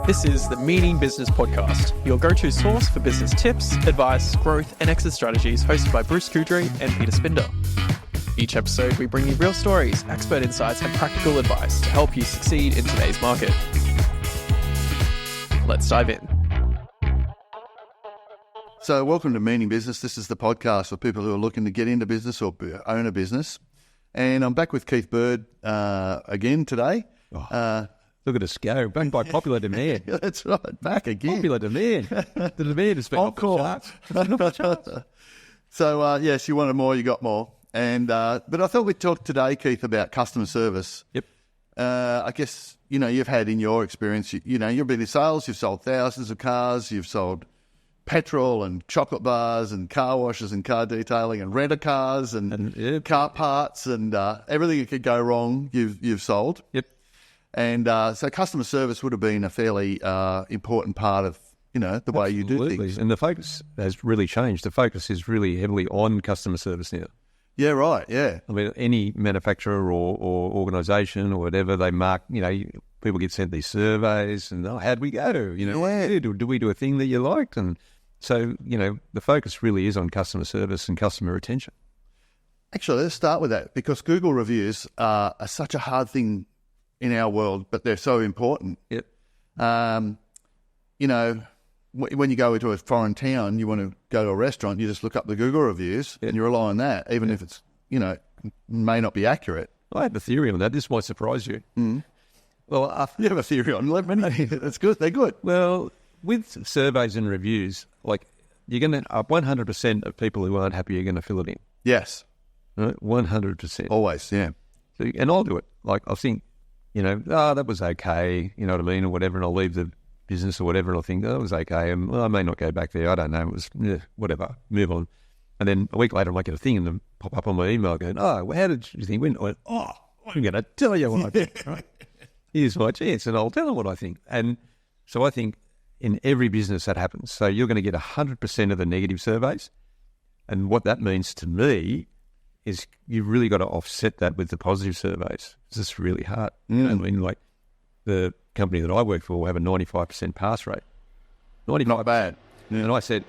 This is the Meaning Business Podcast, your go-to source for business tips, advice, growth, and exit strategies, hosted by Bruce Kudry and Peter Spinder. Each episode, we bring you real stories, expert insights, and practical advice to help you succeed in today's market. Let's dive in. So welcome to Meaning Business. This is the podcast for people who are looking to get into business or own a business. And I'm back with Keith Bird again today. Look at us go, back by popular demand. That's right, back again. Popular demand. The demand has been off the charts. So, yes, you wanted more, you got more. And but I thought we'd talk today, Keith, about customer service. Yep. I guess, you've had in your experience, you've been in sales, you've sold thousands of cars, you've sold petrol and chocolate bars and car washes and car detailing and rent cars and car parts and everything that could go wrong, you've sold. Yep. And so customer service would have been a fairly important part of, the way you do things. And the focus has really changed. The focus is really heavily on customer service now. Yeah, right, yeah. I mean, any manufacturer or organisation or whatever, they mark, people get sent these surveys and, how'd we go? Do we do a thing that you liked? And so, the focus really is on customer service and customer retention. Actually, let's start with that because Google reviews are such a hard thing in our world, but they're so important. Yep. When you go into a foreign town, you want to go to a restaurant, you just look up the Google reviews and you rely on that, even if it's, may not be accurate. I have a theory on that. This might surprise you. Mm. Well, you have a theory on it. That's good. They're good. Well, with surveys and reviews, you're going to 100% of people who aren't happy are going to fill it in. Yes. Right? 100%. Always, yeah. So, and I'll do it. I'll think, that was okay, you know what I mean, or whatever, and I'll leave the business or whatever, and I'll think, it was okay, and I may not go back there, I don't know, it was, whatever, move on. And then a week later, I might get a thing and then pop up on my email going, well, how did you think it went? I went, I'm going to tell you what I think, right? Here's my chance, and I'll tell them what I think. And so I think in every business that happens. So you're going to get 100% of the negative surveys, and what that means to me is you've really got to offset that with the positive surveys. It's just really hard. I mean, the company that I work for will have a 95% pass rate. 95%. Not bad. Yeah. And I said,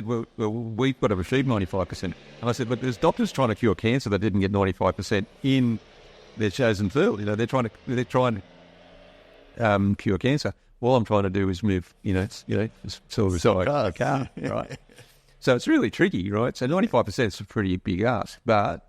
well, we've got to achieve 95%. And I said, look, there's doctors trying to cure cancer that didn't get 95% in their chosen field. They're trying to cure cancer. All I'm trying to do is move, sell a car, right? So it's really tricky, right? So 95% is a pretty big ask, but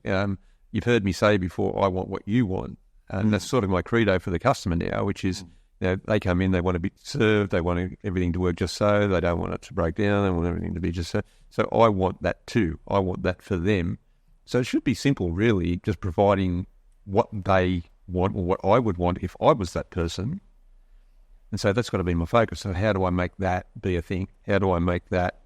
you've heard me say before, I want what you want. And that's sort of my credo for the customer now, which is, they come in, they want to be served, they want everything to work just so, they don't want it to break down, they want everything to be just so. So I want that too. I want that for them. So it should be simple, really, just providing what they want or what I would want if I was that person. And so that's got to be my focus. So how do I make that be a thing? How do I make that,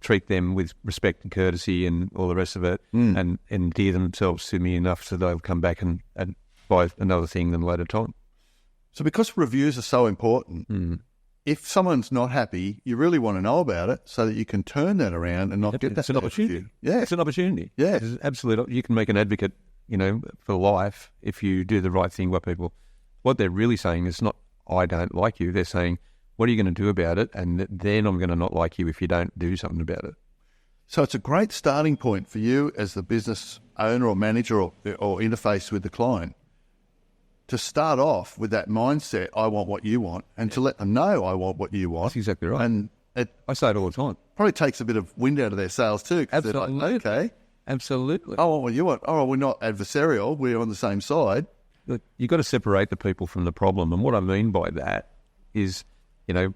treat them with respect and courtesy and all the rest of it, and endear themselves to me enough so they'll come back and buy another thing then later time. So because reviews are so important, if someone's not happy, you really want to know about it so that you can turn that around and not get that. It's an opportunity. Yeah. It's an opportunity. Yeah. It's absolutely. You can make an advocate, for life if you do the right thing by people. What they're really saying is not, I don't like you. They're saying, what are you going to do about it? And then I'm going to not like you if you don't do something about it. So it's a great starting point for you as the business owner or manager or interface with the client to start off with that mindset, I want what you want, and to let them know I want what you want. That's exactly right. And I say it all the time. Probably takes a bit of wind out of their sails too. Absolutely. They're like, okay. Absolutely. I want what you want. Oh, we're not adversarial. We're on the same side. Look, you've got to separate the people from the problem. And what I mean by that is,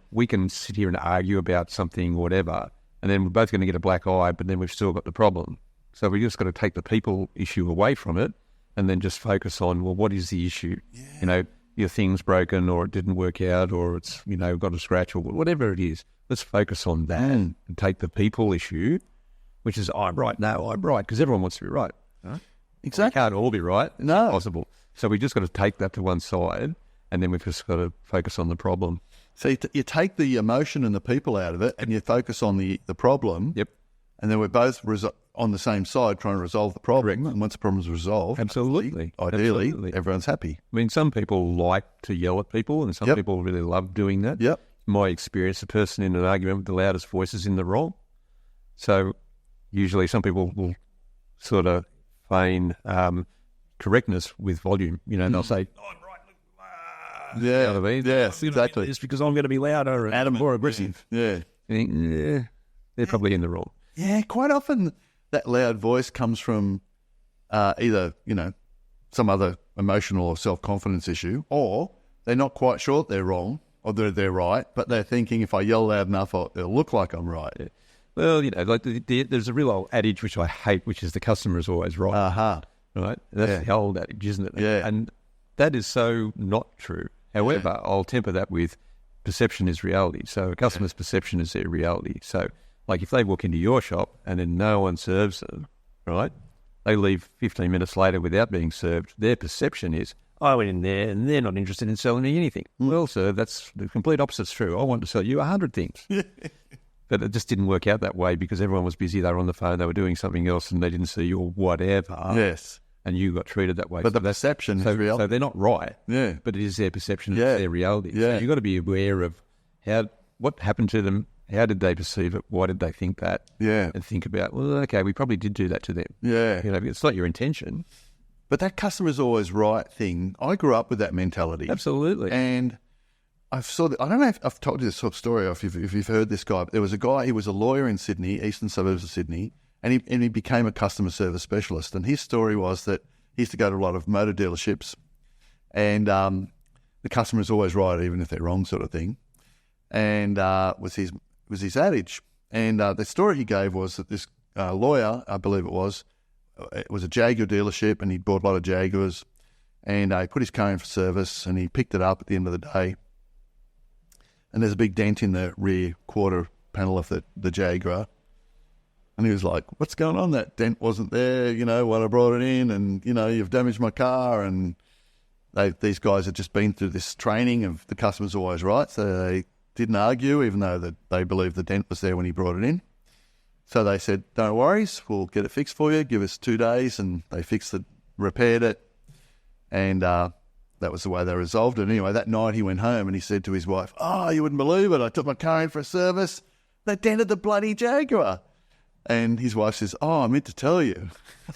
we can sit here and argue about something, whatever, and then we're both going to get a black eye, but then we've still got the problem. So we just got to take the people issue away from it and then just focus on, well, what is the issue? Yeah. Your thing's broken or it didn't work out or it's, got a scratch or whatever it is. Let's focus on that and take the people issue, which is, I'm right, no, I'm right, because everyone wants to be right. Right? Exactly. We can't all be right. It's not possible. So we just got to take that to one side and then we've just got to focus on the problem. So you take the emotion and the people out of it and you focus on the problem. Yep. And then we're both on the same side trying to resolve the problem. Correct. And once the problem's resolved, Absolutely. ideally, Absolutely. everyone's happy. I mean, some people like to yell at people, and some people really love doing that. Yep. In my experience, the person in an argument with the loudest voice is in the wrong. So usually some people will sort of feign correctness with volume. You know, they'll say, I'm right, look, Yeah. you know what I mean? Yes, exactly. It's because I'm going to be louder and more aggressive. Yeah. You think, yeah, they're probably in the wrong. Yeah, quite often that loud voice comes from either, some other emotional or self-confidence issue, or they're not quite sure they're wrong or they're right, but they're thinking if I yell loud enough, it'll look like I'm right. Yeah. Well, like there's a real old adage which I hate, which is the customer is always right. Uh-huh. Right? That's the old adage, isn't it? Yeah. And that is so not true. However, I'll temper that with perception is reality. So a customer's perception is their reality. So, like if they walk into your shop and then no one serves them, right? They leave 15 minutes later without being served. Their perception is, I went in there and they're not interested in selling me anything. Well, sir, that's the complete opposite's true. I want to sell you 100 things. But it just didn't work out that way because everyone was busy. They were on the phone. They were doing something else and they didn't see you or whatever. Yes. And you got treated that way. But the perception is reality. So they're not right. Yeah. But it is their perception. It's their reality. Yeah. So you've got to be aware of what happened to them. How did they perceive it? Why did they think that? Yeah. And think about, well, okay, we probably did do that to them. Yeah. It's not your intention. But that customer's always right thing, I grew up with that mentality. Absolutely. And I don't know if I've told you this sort of story or if you've heard this guy, but there was a guy, he was a lawyer in Sydney, eastern suburbs of Sydney, and he became a customer service specialist. And his story was that he used to go to a lot of motor dealerships and the customer is always right, even if they're wrong sort of thing. And was his adage. And the story he gave was that this lawyer, I believe it was a Jaguar dealership and he bought a lot of Jaguars and he put his car in for service and he picked it up at the end of the day. And there's a big dent in the rear quarter panel of the Jaguar. And he was like, what's going on? That dent wasn't there, when I brought it in and, you've damaged my car. And these guys had just been through this training of the customer's always right. So they didn't argue, even though they believed the dent was there when he brought it in. So they said, don't worry, we'll get it fixed for you. Give us 2 days. And they repaired it. And that was the way they resolved it. Anyway, that night he went home and he said to his wife, oh, you wouldn't believe it. I took my car in for a service. They dented the bloody Jaguar. And his wife says, oh, I meant to tell you.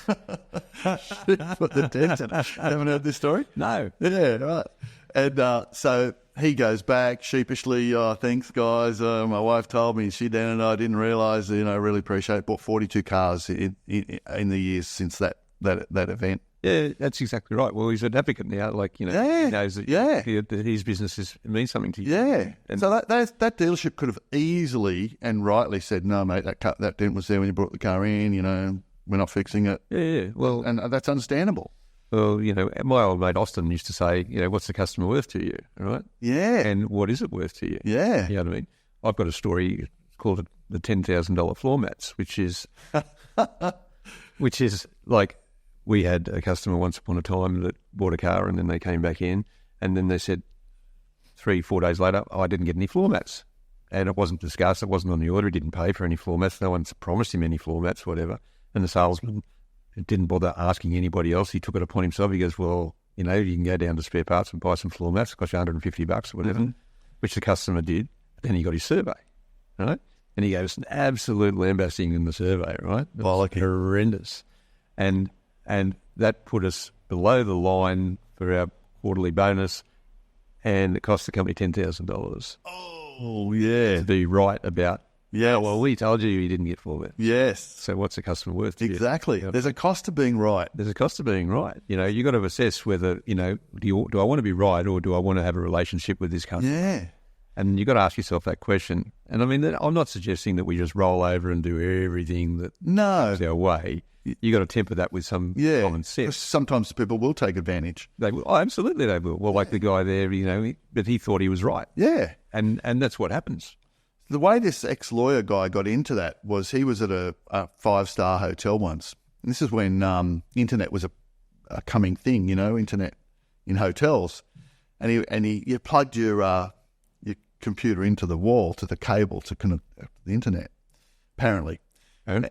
What the dent in. Haven't heard this story? No. Yeah, right. And so he goes back sheepishly, thanks, guys. My wife told me she dented it. I didn't realise, really appreciate it. Bought 42 cars in the years since that event. Yeah, that's exactly right. Well, he's an advocate now. He knows that his business means something to you. Yeah. And so that dealership could have easily and rightly said, no, mate, that dent was there when you brought the car in, we're not fixing it. Yeah. Well, and that's understandable. Well, my old mate Austin used to say, what's the customer worth to you, right? Yeah. And what is it worth to you? Yeah. You know what I mean? I've got a story called the $10,000 floor mats, which is like, we had a customer once upon a time that bought a car and then they came back in and then they said 3-4 days later, I didn't get any floor mats. And it wasn't discussed. It wasn't on the order. He didn't pay for any floor mats. No one's promised him any floor mats, whatever. And the salesman didn't bother asking anybody else. He took it upon himself. He goes, well, you can go down to spare parts and buy some floor mats. It costs you $150 or whatever, which the customer did. But then he got his survey, right? And he gave us an absolute lambasting in the survey, right? It was horrendous. And that put us below the line for our quarterly bonus, and it cost the company $10,000. Oh, yeah. To be right about, well, we told you didn't get floor mats. Yes. So what's the customer worth to you? Exactly. There's a cost to being right. There's a cost to being right. You got to assess whether, do I want to be right or do I want to have a relationship with this customer? Yeah. And you got to ask yourself that question. And I mean, I'm not suggesting that we just roll over and do everything that comes our way. You got to temper that with some common sense. Sometimes people will take advantage. They will. Oh, absolutely, they will. Well, like the guy there, but he thought he was right. Yeah, and that's what happens. The way this ex-lawyer guy got into that was he was at a 5-star hotel once. And this is when internet was a coming thing, internet in hotels. And you plugged your computer into the wall, to the cable to connect the internet, apparently.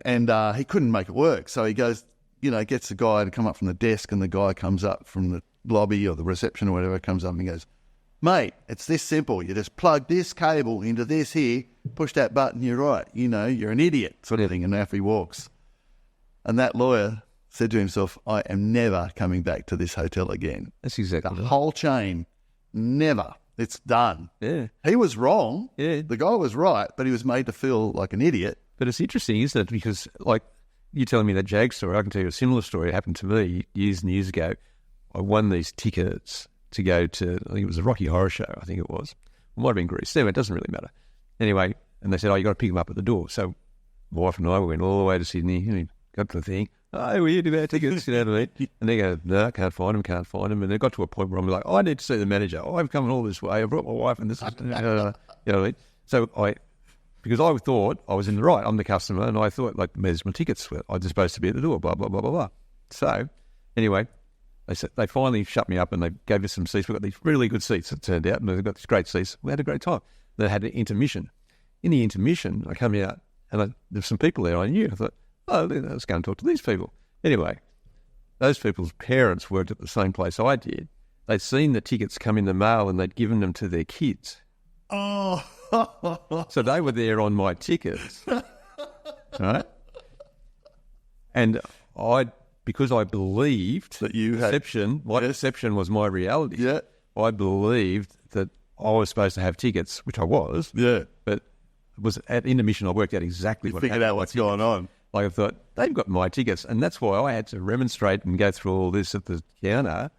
And he couldn't make it work. So he goes, gets the guy to come up from the desk, and the guy comes up from the lobby or the reception or whatever, comes up and he goes, mate, it's this simple. You just plug this cable into this here, push that button, you're right. You're an idiot, sort of thing. And off he walks. And that lawyer said to himself, I am never coming back to this hotel again. That's exactly the whole chain, never. It's done. Yeah. He was wrong. Yeah. The guy was right, but he was made to feel like an idiot. But it's interesting, isn't it? Because, like, you telling me that Jag story, I can tell you a similar story. It happened to me years and years ago. I won these tickets to go to, I think it was the Rocky Horror Show, I think it was. It might have been Greece. Anyway, it doesn't really matter. Anyway, and they said, you got to pick them up at the door. So my wife and I went all the way to Sydney, and got to the thing. Oh, we had our tickets, you know what I mean? And they go, no, can't find them. And they got to a point where I'm like, I need to see the manager. I've come all this way. I brought my wife, and this is, you know what I mean? So because I thought I was in the right, I'm the customer, and I thought, like, there's my tickets. I'm just supposed to be at the door, blah, blah, blah, blah, blah. So anyway, they finally shut me up, and they gave us some seats. We got these really good seats, it turned out, and they got these great seats. We had a great time. They had an intermission. In the intermission, I come out, and there's some people there I knew. I thought, let's go and talk to these people. Anyway, those people's parents worked at the same place I did. They'd seen the tickets come in the mail, and they'd given them to their kids. Oh. So they were there on my tickets, right? And because I believed that you had perception, my perception was my reality. Yeah. I believed that I was supposed to have tickets, which I was. Yeah. But it was at intermission, I worked out exactly what figured out what's going on. Like, I thought, they've got my tickets, and that's why I had to remonstrate and go through all this at the counter.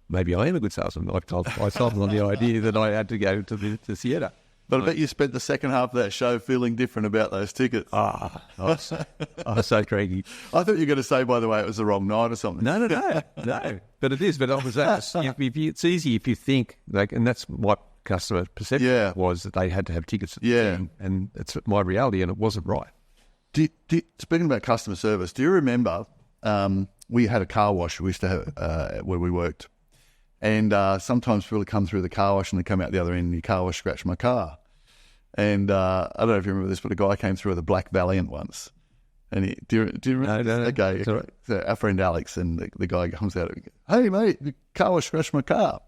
Maybe I am a good salesman. I sold them on the idea that I had to go to the theatre. But I bet you spent the second half of that show feeling different about those tickets. I was so cranky. I thought you were going to say, by the way, it was the wrong night or something. No. But it is. But I was it's easy if you think, like, and that's what customer perception was, that they had to have tickets at the thing, and it's my reality, and it wasn't right. Speaking about customer service, do you remember we had a car wash we used to have where we worked? And sometimes people come through the car wash and they come out the other end and your car wash scratched my car. And I don't know if you remember this, but a guy came through with a black Valiant once. And do you remember? No. Okay. Right. So our friend Alex, and the guy comes out and goes, hey, mate, the car wash scratched my car.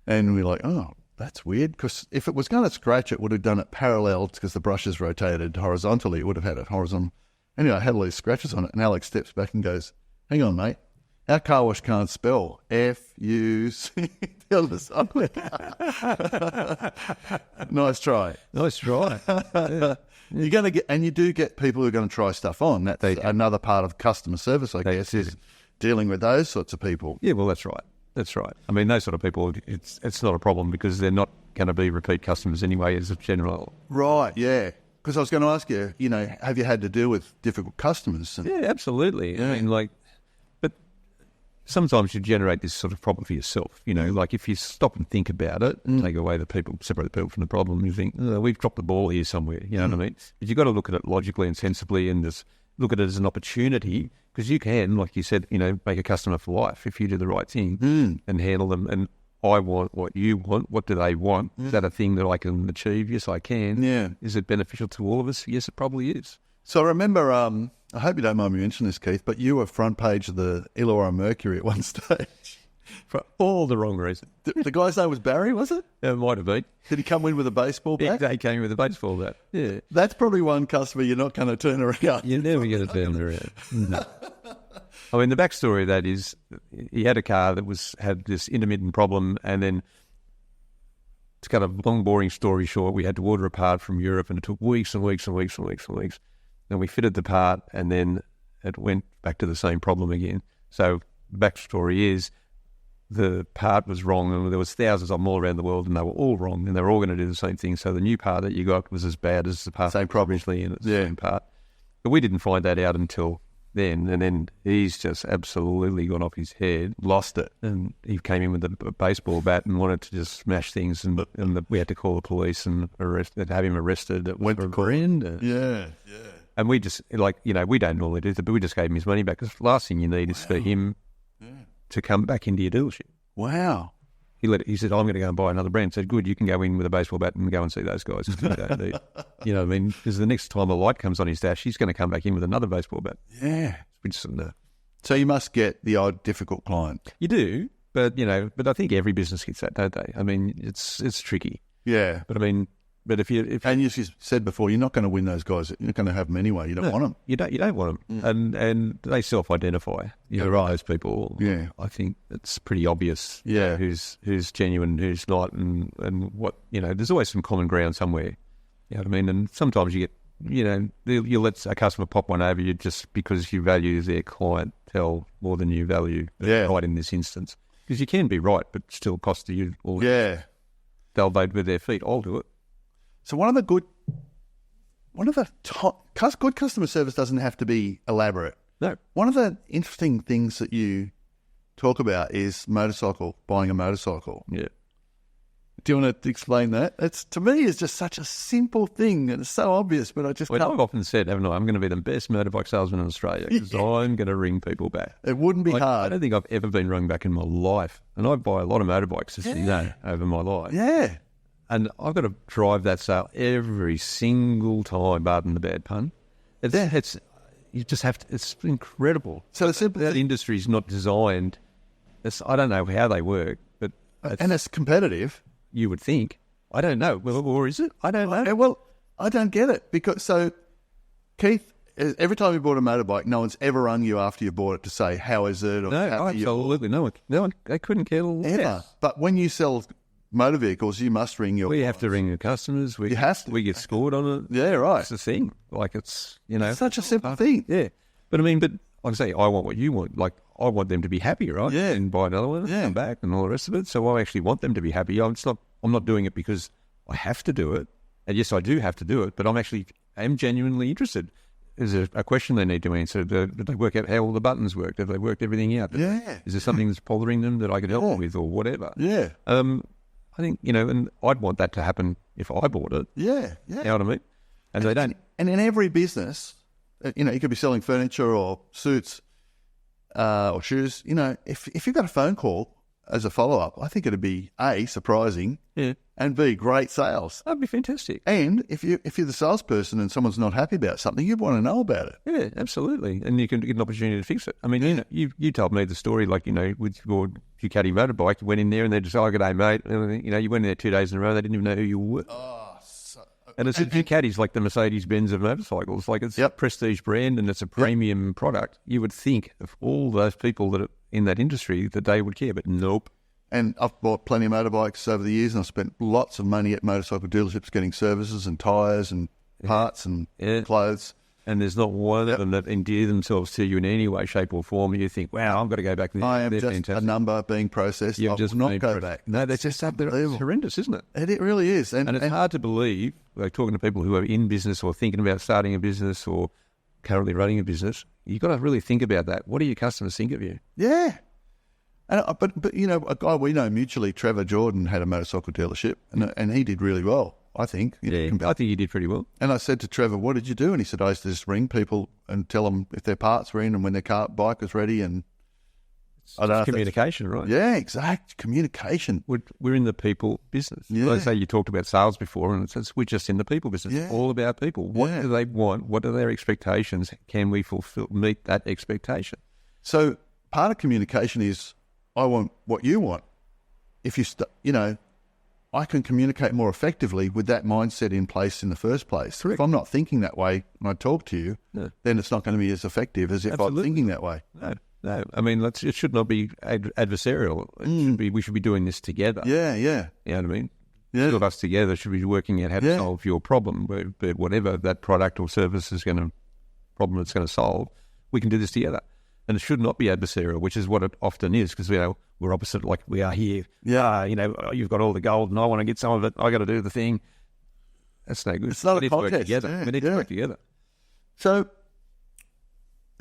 And we're like, oh, that's weird. Because if it was going to scratch, it would have done it parallel, because the brush is rotated horizontally. It would have had it horizontal. Anyway, I had all these scratches on it. And Alex steps back and goes, hang on, mate. Our car wash can't spell F-U-C on the side of the car. Nice try. Yeah. You're going to get, and you do get people who are going to try stuff on. That's another part of customer service, I guess, is dealing with those sorts of people. Yeah, well, that's right. I mean, those sort of people, it's not a problem, because they're not going to be repeat customers anyway, as a general. Right, yeah. Because I was going to ask you, have you had to deal with difficult customers? Yeah, absolutely. Yeah. I mean, but sometimes you generate this sort of problem for yourself. Like, if you stop and think about it, take away separate the people from the problem, you think, we've dropped the ball here somewhere. You know what I mean? But you've got to look at it logically and sensibly, and just look at it as an opportunity, because you can, like you said, make a customer for life if you do the right thing and handle them. And I want what you want. What do they want? Is that a thing that I can achieve? Yes, I can. Yeah. Is it beneficial to all of us? Yes, it probably is. So I remember, I hope you don't mind me mentioning this, Keith, but you were front page of the Illawarra Mercury at one stage. For all the wrong reasons. The guy's name was Barry, was it? It might have been. Did he come in with a baseball bat? He came in with a baseball bat. Yeah. That's probably one customer you're not going to turn around. You're never going to turn around. No. I mean, the backstory of that is he had a car that had this intermittent problem, and then, to cut a long, boring story short, we had to order a part from Europe, and it took weeks and weeks and weeks and weeks and weeks. And we fitted the part, and then it went back to the same problem again. So the backstory is the part was wrong, and there was thousands of them all around the world, and they were all wrong, and they were all going to do the same thing. So the new part that you got was as bad as the part same problem originally, and it's the same part. But we didn't find that out until then, and then he's just absolutely gone off his head, lost it, and he came in with a baseball bat and wanted to just smash things, and we had to call the police and have him arrested. It went to court. Yeah. And we just, we don't normally do that, but we just gave him his money back, because the last thing you need is for him to come back into your dealership. Wow. He said, I'm going to go and buy another brand. I said, good, you can go in with a baseball bat and go and see those guys. You don't need, you know what I mean? Because the next time a light comes on his dash, he's going to come back in with another baseball bat. Yeah. Which, So you must get the odd difficult client. you do, but I think every business gets that, don't they? I mean, it's tricky. Yeah. But I mean, if And as you said before, you're not going to win those guys. You're not going to have them anyway. You don't want them. You don't want them, and they self-identify. Yeah, right. Those people. Yeah. I think it's pretty obvious. Yeah. Who's genuine, who's not, and what There's always some common ground somewhere. You know what I mean? And sometimes you get, you let a customer pop one over you just because you value their clientele more than you value right in this instance. Because you can be right, but still cost you all. Yeah. They'll vote with their feet. I'll do it. So good customer service doesn't have to be elaborate. No. One of the interesting things that you talk about is buying a motorcycle. Yeah. Do you want to explain that? To me, it's just such a simple thing, and it's so obvious, but I just can't. I've often said, haven't I, I'm going to be the best motorbike salesman in Australia because I'm going to ring people back. It wouldn't be hard. I don't think I've ever been rung back in my life. And I buy a lot of motorbikes, as you know, over my life. Yeah. And I've got to drive that sale every single time, pardon the bad pun. You just have to, it's incredible. So that industry's not designed, I don't know how they work, but... And it's competitive. You would think. I don't know. Or is it? I don't know. Well, I don't get it. Keith, every time you bought a motorbike, no one's ever rung you after you bought it to say, how is it? Or no, absolutely no one. They couldn't care less. Ever. But when you sell motor vehicles, you must ring your have to ring the customers. You have to. We get scored on it. Yeah, right. It's the thing. Like it's, It's such a simple thing. Yeah. But I mean, like I say, I want what you want. Like, I want them to be happy, right? Yeah. And buy another one, come back and all the rest of it. So I actually want them to be happy. I'm not doing it because I have to do it. And yes, I do have to do it, but I'm genuinely interested. Is there a question they need to answer? Did they work out how all the buttons work? Have they worked everything out? Is there something that's bothering them that I could help them with or whatever? Yeah. I think, and I'd want that to happen if I bought it. Yeah. You know what I mean? And they don't. And in every business, you could be selling furniture or suits or shoes. If you've got a phone call as a follow-up, I think it'd be A, surprising, and B, great sales. That'd be fantastic. And if you're the salesperson and someone's not happy about something, you'd want to know about it. Yeah, absolutely. And you can get an opportunity to fix it. I mean, you told me the story, like, with your Ducati motorbike, you went in there and they just, oh, good day, mate. And, you went in there 2 days in a row, they didn't even know who you were. And it's Ducati's like the Mercedes-Benz of motorcycles. Like, it's a prestige brand and it's a premium product. You would think of all those people that are in that industry that they would care, but nope. And I've bought plenty of motorbikes over the years, and I've spent lots of money at motorcycle dealerships getting services and tyres and parts and clothes. And there's not one of them that endear themselves to you in any way, shape or form. You think, wow, I've got to go back there. I am They're just fantastic. a number being processed. I will not go back. No, that's just it's horrendous, isn't it? It really is. And it's hard to believe, like talking to people who are in business or thinking about starting a business or currently running a business, you've got to really think about that. What do your customers think of you? Yeah. But a guy we know mutually, Trevor Jordan, had a motorcycle dealership, and he did really well, I think. I think he did pretty well. And I said to Trevor, what did you do? And he said, I used to just ring people and tell them if their parts were in and when their bike was ready. And I don't know, communication, right? Yeah, exact communication. We're in the people business. Yeah. Like I say, you talked about sales before, and we're just in the people business. Yeah. All about people. What do they want? What are their expectations? Can we meet that expectation? So part of communication is, I want what you want. If I can communicate more effectively with that mindset in place in the first place. Correct. If I'm not thinking that way when I talk to you, then it's not going to be as effective as if I'm thinking that way. No. I mean, it should not be adversarial. We should be doing this together. Yeah. You know what I mean? Yeah. Two of us together should be working out how to solve your problem, but whatever that product or service problem it's going to solve, we can do this together. And it should not be adversarial, which is what it often is, because we're opposite, like we are here. Yeah, you've got all the gold, and I want to get some of it. I got to do the thing. That's no good. It's not a contest. Work together. We need to work together. So,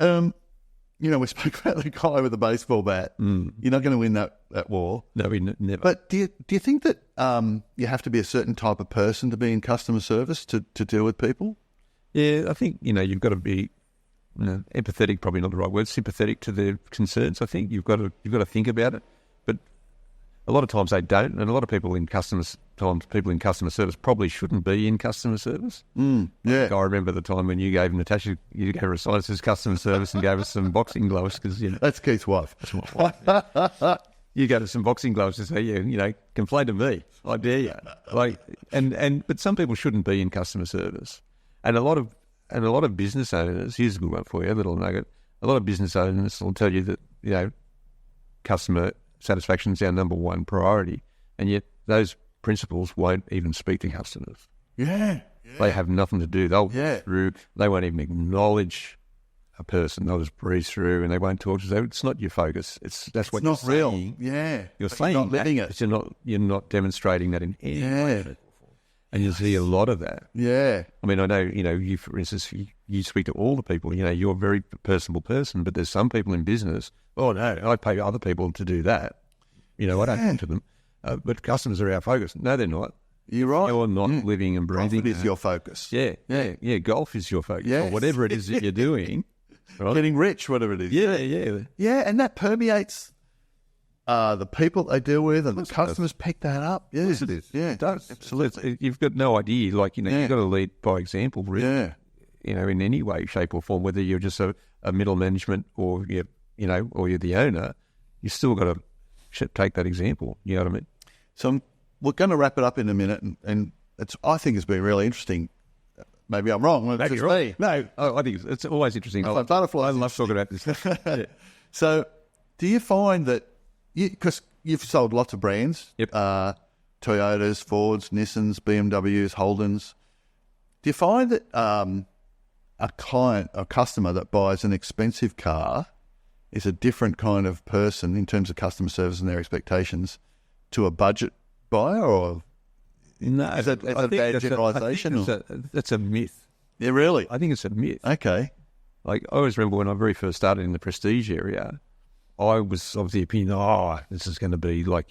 we spoke about the guy with the baseball bat. You're not going to win that war. No, never. But do you think that you have to be a certain type of person to be in customer service to deal with people? Yeah, I think you've got to be. Empathetic, probably not the right word. Sympathetic to their concerns. I think you've got to think about it. But a lot of times they don't, and a lot of people in customer service probably shouldn't be in customer service. Yeah. Like, I remember the time when you gave Natasha, you gave her a sign that says customer service and gave us some boxing gloves because That's Keith's wife. that's my wife. You go to some boxing gloves and say, complain to me. I dare you. But some people shouldn't be in customer service, and a lot of business owners. Here's a good one for you, a little nugget. A lot of business owners will tell you that customer satisfaction is our number one priority, and yet those principals won't even speak to customers. Yeah. They have nothing to do. They'll Yeah. through. They won't even acknowledge a person. They'll just breeze through, and they won't talk to them. It's not your focus. That's what It's not you're real. saying. Yeah. You're But saying not living that, it. but you're not demonstrating that in any way. Yeah. And you see a lot of that. Yeah. I mean, I know, you, for instance, you speak to all the people, you're a very personable person, but there's some people in business, oh, no, I pay other people to do that. I don't talk to them. But customers are our focus. No, they're not. You're right. You're not living and breathing. Profit is your focus. Yeah. Golf is your focus. Yes. Or whatever it is that you're doing. Right? Getting rich, whatever it is. Yeah. Yeah, and that permeates the people they deal with, and the customers pick that up. Yes, it is. Yeah, It does. absolutely. You've got no idea. You've got to lead by example, really. Yeah. In any way, shape, or form, whether you're just a middle management or or you're the owner, you still got to take that example. You know what I mean? So we're going to wrap it up in a minute, and I think it's been really interesting. Maybe I'm wrong. It's Maybe just you're right. me. No, I think it's always interesting. I find butterflies I love talking about this. Yeah. So, do you find that because you've sold lots of brands, Yep. Toyotas, Fords, Nissans, BMWs, Holdens, do you find that a customer that buys an expensive car is a different kind of person in terms of customer service and their expectations to a budget buyer, or No, is that a bad generalisation? That's a myth. Yeah, really? I think it's a myth. Okay. Like, I always remember when I very first started in the prestige area, I was of the opinion, this is going to be like,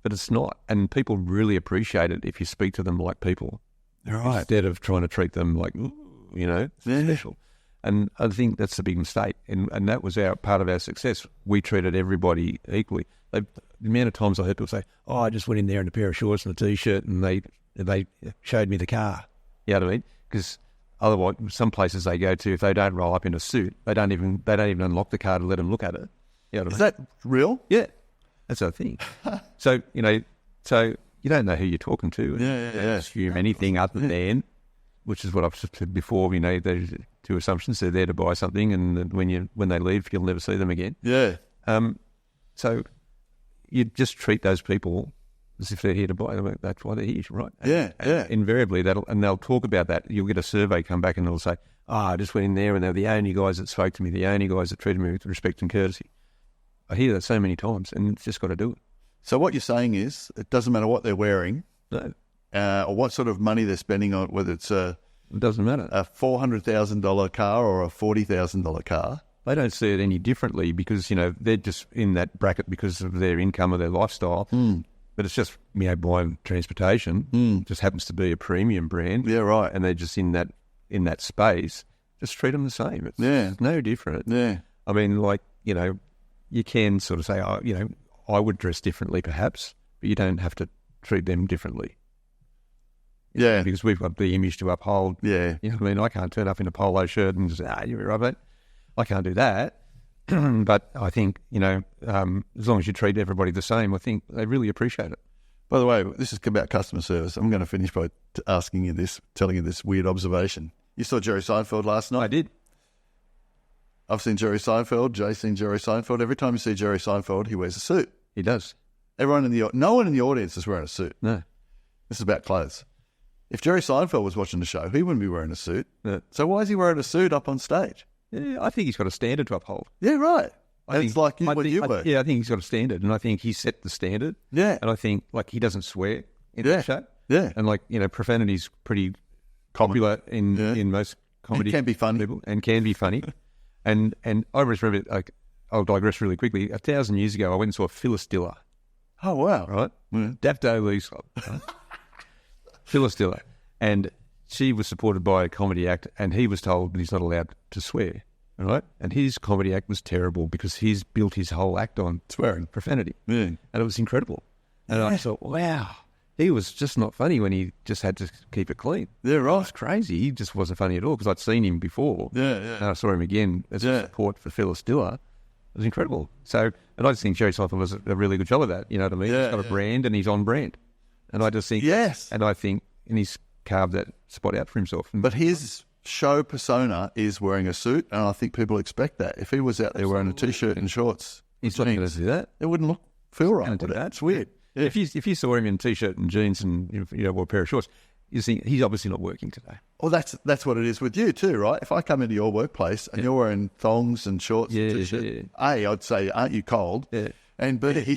but it's not. And people really appreciate it if you speak to them like people. Right. Instead of trying to treat them like, special. And I think that's a big mistake. And that was part of our success. We treated everybody equally. The amount of times I heard people say, I just went in there in a pair of shorts and a T-shirt and they showed me the car. You know what I mean? Because otherwise, some places they go to, if they don't roll up in a suit, they don't even unlock the car to let them look at it. You know what I mean? Is that real? Yeah, that's our thing. So you don't know who you're talking to. And Yeah. don't assume anything other than, which is what I've said before. There's two assumptions: they're there to buy something, and when they leave, you'll never see them again. Yeah. So you just treat those people as if they're here to buy them. That's why they're here, right? Yeah. Invariably, they'll talk about that. You'll get a survey come back, and they'll say, I just went in there, and they're the only guys that spoke to me, the only guys that treated me with respect and courtesy. I hear that so many times, and it's just got to do it. So what you're saying is, it doesn't matter what they're wearing, No, or what sort of money they're spending on, whether it's a it doesn't matter. $400,000 car or a $40,000 car. They don't see it any differently because, they're just in that bracket because of their income or their lifestyle. But it's just, buying transportation. Just happens to be a premium brand. Yeah, right. And they're just in that space. Just treat them the same. It's no different. Yeah. I mean, you can sort of say, I would dress differently perhaps, but you don't have to treat them differently. Yeah. Because we've got the image to uphold. Yeah. You know what I mean? I can't turn up in a polo shirt and just, you're right, mate. I can't do that. But I think, as long as you treat everybody the same, I think they really appreciate it. By the way, this is about customer service. I'm going to finish by telling you this weird observation. You saw Jerry Seinfeld last night? I did. I've seen Jerry Seinfeld. Jay's seen Jerry Seinfeld. Every time you see Jerry Seinfeld, he wears a suit. He does. No one in the audience is wearing a suit. No. This is about clothes. If Jerry Seinfeld was watching the show, he wouldn't be wearing a suit. No. So why is he wearing a suit up on stage? Yeah, I think he's got a standard to uphold. Yeah, right. It's like what you I were. think he's got a standard, and I think he set the standard. Yeah. And I think, he doesn't swear in Yeah. the show. Yeah. And, profanity's pretty popular in most comedy. It can be funny. People, and can be funny. and I always remember, I'll digress really quickly. 1,000 years ago, I went and saw Phyllis Diller. Oh, wow. Right? Yeah. Dapto Lee's right? Phyllis Diller. And she was supported by a comedy act, and he was told that he's not allowed to swear, right? And his comedy act was terrible because he's built his whole act on Swearing. profanity. Yeah. And it was incredible. And I thought, wow, he was just not funny when he just had to keep it clean. Yeah, right. It's crazy. He just wasn't funny at all because I'd seen him before. Yeah, yeah. And I saw him again as a support for Phyllis Dewar. It was incredible. So, and I just think Jerry Seinfeld was a really good job of that. You know what I mean? Yeah, he's got a brand and he's on brand. And I just think, yes. And I think, and he's carved that spot out for himself. But his show persona is wearing a suit, and I think people expect that. If he was out there wearing a T-shirt and shorts, he's not going to do that. It wouldn't feel right. Do that. It's weird. Yeah. If you saw him in a T-shirt and jeans and wore a pair of shorts, you think he's obviously not working today. Well, that's what it is with you too, right? If I come into your workplace and you're wearing thongs and shorts and T-shirt, A, I'd say, aren't you cold? Yeah. And B,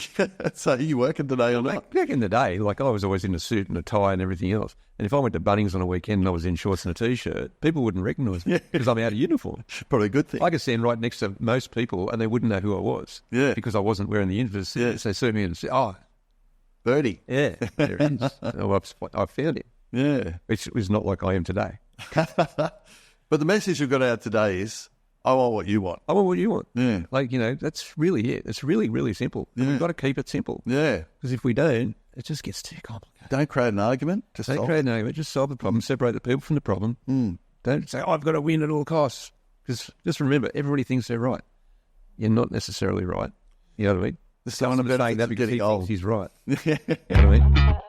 so are you working today or not? Back in the day, like I was always in a suit and a tie and everything else. And if I went to Bunnings on a weekend and I was in shorts and a T-shirt, people wouldn't recognise me because I'm out of uniform. Probably a good thing. I could stand right next to most people and they wouldn't know who I was. Yeah. Because I wasn't wearing the uniform. Yeah. So they saw me and said, oh, Birdie. yeah, there it is. I found it. Yeah. Which was not like I am today. But the message you've got out today is, I want what you want. I want what you want. Yeah. Like, that's really it. It's really, really simple. And we've got to keep it simple. Yeah. Because if we don't, it just gets too complicated. Don't create an argument. Don't create an argument. Just solve the problem. Separate the people from the problem. Don't say, I've got to win at all costs. Because just remember, everybody thinks they're right. You're not necessarily right. You know what I mean? The sign of saying that getting old. He's right. You know what I mean?